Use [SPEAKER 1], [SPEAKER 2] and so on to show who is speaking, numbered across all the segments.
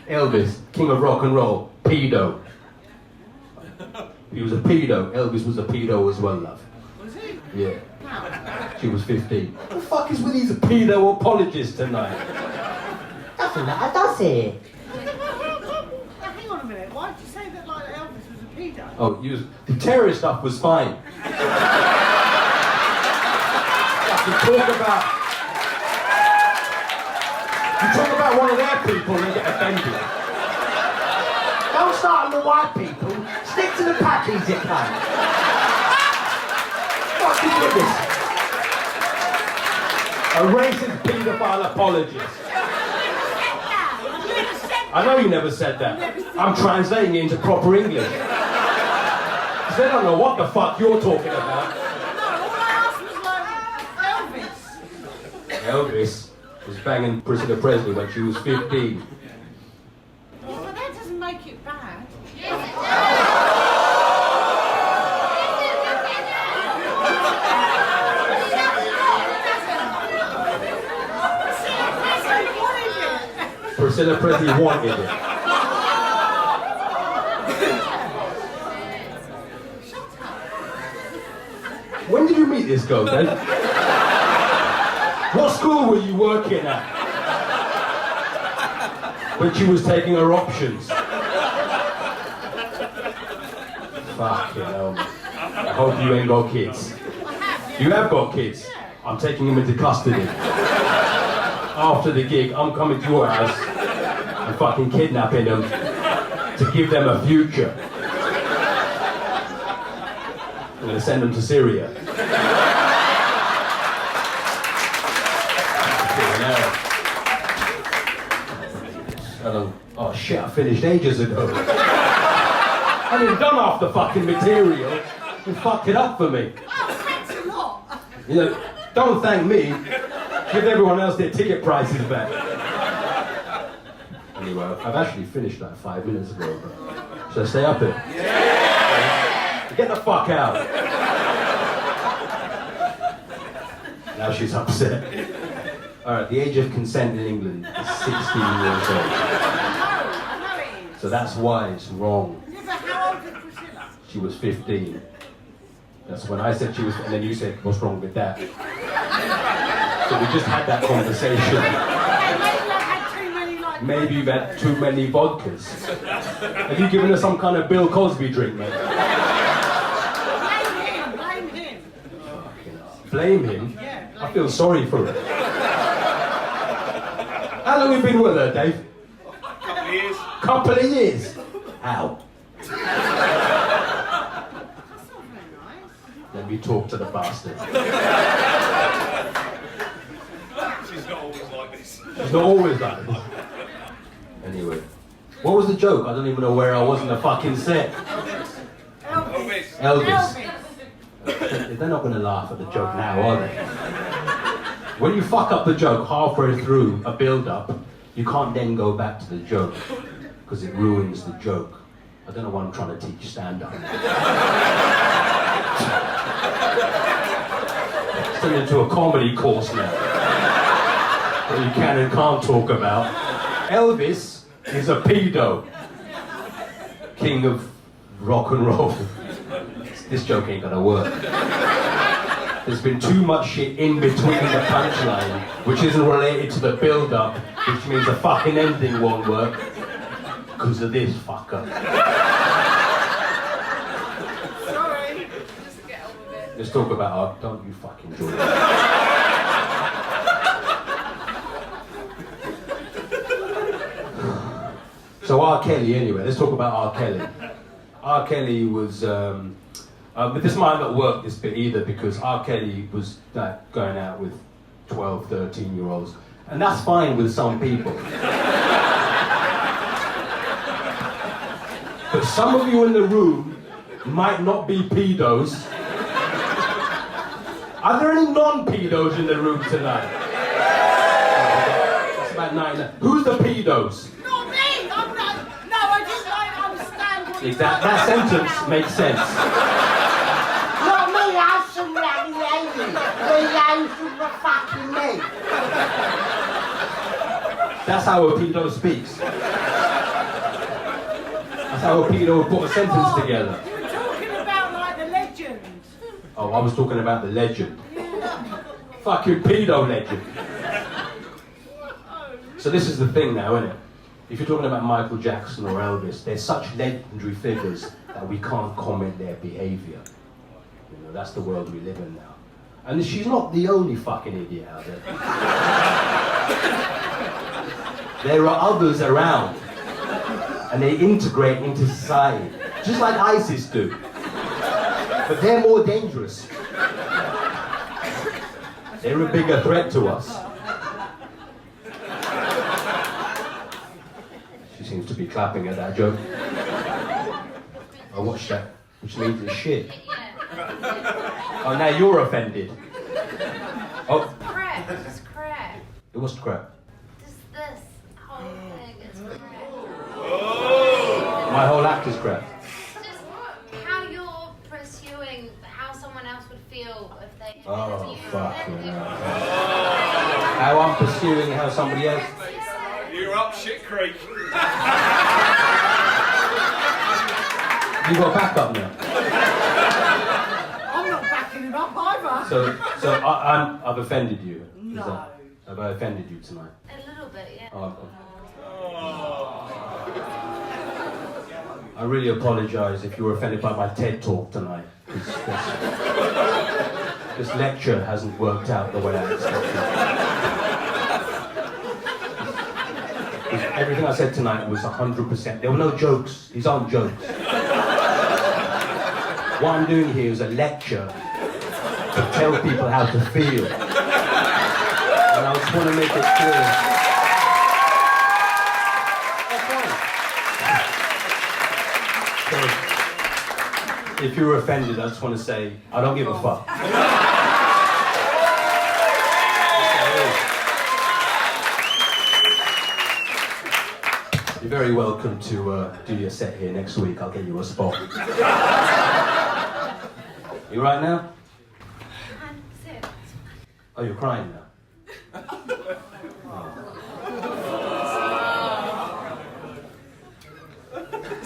[SPEAKER 1] Elvis, king of rock and roll, pedo. He was a pedo. Elvis was a pedo as well, love.
[SPEAKER 2] Was he?
[SPEAKER 1] Yeah.
[SPEAKER 2] How?
[SPEAKER 1] She was 15. What the fuck is with these pedo apologists tonight?
[SPEAKER 3] Doesn't matter, does it?
[SPEAKER 2] Now, hang on a minute. Why did you say that like Elvis was a pedo?
[SPEAKER 1] Oh, the terrorist stuff was fine. You talk about one of their people and they get offended.
[SPEAKER 3] Don't start on the white people. Stick to the package, you cunt. Fucking goodness.
[SPEAKER 1] A racist paedophile apologist. I know you never said that. I'm translating it into proper English. Because they don't know what the fuck you're talking about.
[SPEAKER 2] No, all I asked was like
[SPEAKER 1] Elvis was banging Priscilla Presley when she was 15.
[SPEAKER 2] Yeah, but that doesn't make it bad.
[SPEAKER 1] Priscilla Presley wanted it. When did you meet this girl, Dave? What school were you working at? When she was taking her options. Fucking hell. I hope you ain't got kids. You have got kids. I'm taking them into custody. After the gig, I'm coming to your house and fucking kidnapping them to give them a future. I'm gonna send them to Syria. Oh shit, I finished ages ago. I didn't done half the fucking material. You fucked it up for me.
[SPEAKER 2] Oh, thanks a lot.
[SPEAKER 1] You know, don't thank me. Give everyone else their ticket prices back. Anyway, I've actually finished like 5 minutes ago, but should I stay up here? Yeah! Get the fuck out. Now she's upset. Alright, the age of consent in England is 16 years old.
[SPEAKER 2] I know it is.
[SPEAKER 1] So that's why it's wrong.
[SPEAKER 2] Yeah, but how old is Priscilla?
[SPEAKER 1] She was 15. That's when I said she was, and then you said, what's wrong with that? So we just had that conversation.
[SPEAKER 2] Maybe I had too many like.
[SPEAKER 1] Maybe you've had too many vodkas. Have you given her some kind of Bill Cosby drink, mate?
[SPEAKER 2] Blame him.
[SPEAKER 1] Blame him?
[SPEAKER 2] Yeah, blame
[SPEAKER 1] I feel sorry for her. How long have you been with her, Dave?
[SPEAKER 4] Couple of years.
[SPEAKER 1] Couple of years? How?
[SPEAKER 2] That's not very nice.
[SPEAKER 1] Let me talk to the bastard.
[SPEAKER 4] She's not always like this.
[SPEAKER 1] She's not always like this. Anyway, what was the joke? I don't even know where I was in the fucking set.
[SPEAKER 2] Elvis.
[SPEAKER 1] Elvis. They're not going to laugh at the joke now, are they? When you fuck up the joke halfway through a build-up, you can't then go back to the joke, because it ruins the joke. I don't know what I'm trying to teach stand-up. It's turned into a comedy course now. That you can and can't talk about. Elvis is a pedo. King of rock and roll. This joke ain't gonna work. There's been too much shit in between the punchline, which isn't related to the build-up, which means the fucking ending won't work. Because of this fucker.
[SPEAKER 2] Sorry. Just get on with it.
[SPEAKER 1] Let's talk about art. Don't you fucking join. So R. Kelly, anyway. Let's talk about R. Kelly. R. Kelly was... but this might not work, this bit either, because R. Kelly was like, going out with 12, 13-year-olds. And that's fine with some people. But some of you in the room might not be pedos. Are there any non-pedos in the room tonight? That's about 9. Who's the pedos?
[SPEAKER 2] Not me! I'm not. No, I just don't understand what you're
[SPEAKER 1] That sentence makes sense.
[SPEAKER 3] Not me, I shouldn't have the should be fucking me.
[SPEAKER 1] That's how a pedo speaks. That's how a pedo would put a sentence together.
[SPEAKER 2] You were talking about like the legend.
[SPEAKER 1] Oh, I was talking about the legend. Fucking pedo legend. So this is the thing now, isn't it? If you're talking about Michael Jackson or Elvis, they're such legendary figures that we can't comment their behaviour. You know, that's the world we live in now. And she's not the only fucking idiot out there. There are others around. And they integrate into society. Just like ISIS do. But they're more dangerous. They're a bigger threat to us. She seems to be clapping at that joke. I watched that, which means it's shit. Oh, now you're offended. Oh.
[SPEAKER 5] Crap, it's crap.
[SPEAKER 1] It was crap.
[SPEAKER 5] Just this whole thing is crap.
[SPEAKER 1] My whole act is crap.
[SPEAKER 5] Just how you're pursuing how someone else would feel if they had
[SPEAKER 1] Oh,
[SPEAKER 5] you.
[SPEAKER 1] fuck. How I'm pursuing how somebody else...
[SPEAKER 4] You're up shit creek.
[SPEAKER 1] You got backup now.
[SPEAKER 2] I'm not backing him up either.
[SPEAKER 1] So I've offended you.
[SPEAKER 2] No.
[SPEAKER 1] Have I offended you tonight?
[SPEAKER 5] A little bit, yeah.
[SPEAKER 1] Oh, I really apologise if you were offended by my TED talk tonight. This lecture hasn't worked out the way I expected. Everything I said tonight was 100%. There were no jokes. These aren't jokes. What I'm doing here is a lecture to tell people how to feel. And I just want to make it clear. So, if you're offended, I just want to say, I don't give a fuck. You're very welcome to do your set here next week. I'll get you a spot. You right now?
[SPEAKER 5] I'm sick.
[SPEAKER 1] Oh, you're crying now?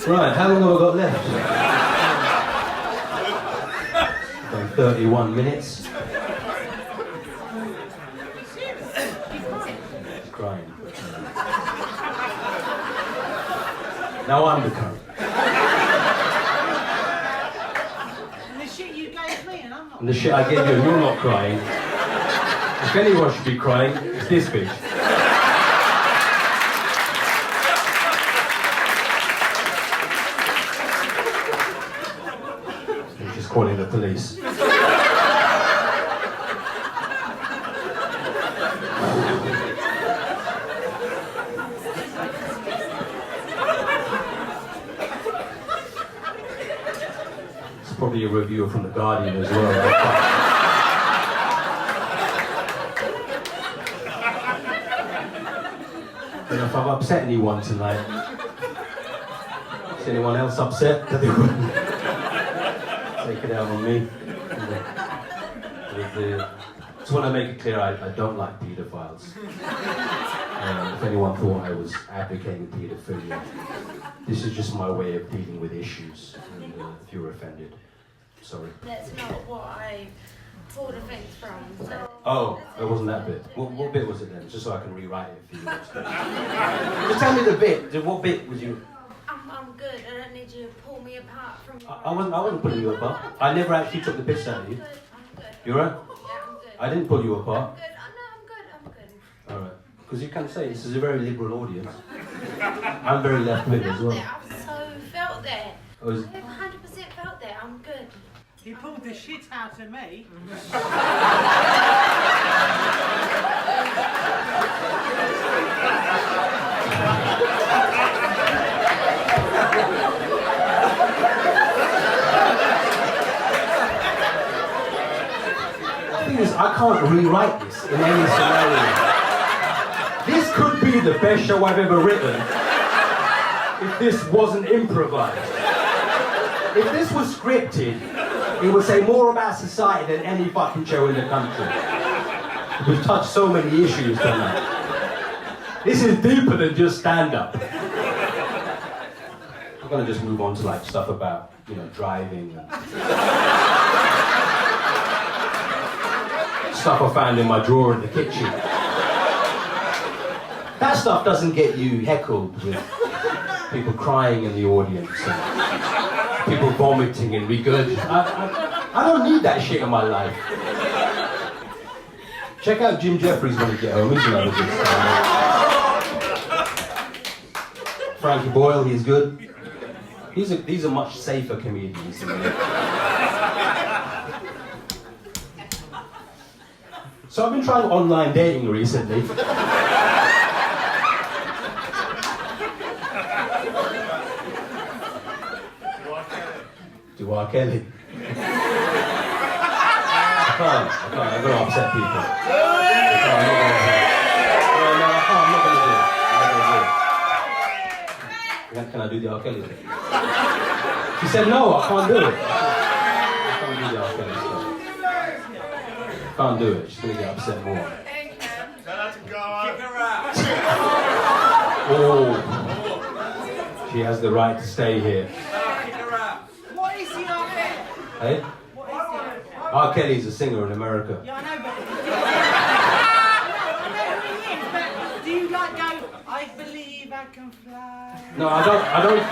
[SPEAKER 1] Right, how long have I got left? About 31 minutes. He's crying. Now I'm the cunt.
[SPEAKER 2] And the shit you gave me and I'm not.
[SPEAKER 1] And the shit I gave you and you're not crying. If anyone should be crying, it's this bitch. He's just calling the police. It's probably a reviewer from The Guardian as well. I don't know if I've upset anyone tonight. Is anyone else upset that they wouldn't take it out on me? Just want to make it clear, I don't like paedophiles. If anyone thought I was advocating paedophilia, this is just my way of dealing with issues. And if you're offended, sorry.
[SPEAKER 5] That's not what I pulled the things from. So.
[SPEAKER 1] Oh, it wasn't that bit. What bit was it then? Just so I can rewrite it for you. Just tell me the bit. What bit was you?
[SPEAKER 5] I'm good. I don't need you to pull me apart from.
[SPEAKER 1] I wasn't pulling you apart. I never actually took the piss out of you.
[SPEAKER 5] I'm good.
[SPEAKER 1] You alright?
[SPEAKER 5] Yeah, I'm good.
[SPEAKER 1] I didn't pull you apart.
[SPEAKER 5] I'm good. I'm good.
[SPEAKER 1] Alright. Because you can say this is a very liberal audience. I'm very left-wing as well.
[SPEAKER 5] I've so felt that.
[SPEAKER 1] I was-
[SPEAKER 5] I've 100% felt that. I'm good.
[SPEAKER 2] He pulled the shit out of me.
[SPEAKER 1] The thing is, I can't rewrite this in any scenario. This could be the best show I've ever written if this wasn't improvised. If this was scripted, it would say more about society than any fucking show in the country. We've touched so many issues tonight. This is deeper than just stand-up. I'm gonna just move on to like stuff about, you know, driving and stuff I found in my drawer in the kitchen. That stuff doesn't get you heckled with people crying in the audience and people vomiting and regurgitating. I don't need that shit in my life. Check out Jim Jeffries when you get home. He's another good stand-up. Frankie Boyle, he's good. These are much safer comedians than me. So I've been trying online dating recently. Do R. Kelly. I can't. I'm going to upset people. I'm not going to do it. Can I do the R. Kelly thing? She said no, I can't do it. I can't do the R. Kelly stuff. Can't do it. She's going to get upset more. Oh, she has the right to stay here.
[SPEAKER 2] What is the R. Kelly?
[SPEAKER 1] Hey?
[SPEAKER 2] What is the R. Kelly?
[SPEAKER 1] R. Kelly's a singer in America.
[SPEAKER 2] Yeah, I know, but... I know who he is, but do you like go, I believe I can fly?
[SPEAKER 1] No, I don't...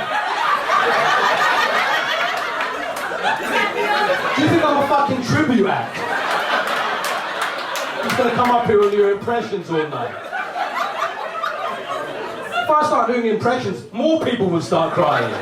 [SPEAKER 1] Do you think I'm a fucking tribute act? I'm just gonna come up here and do your impressions all night. If I start doing impressions, more people will start crying.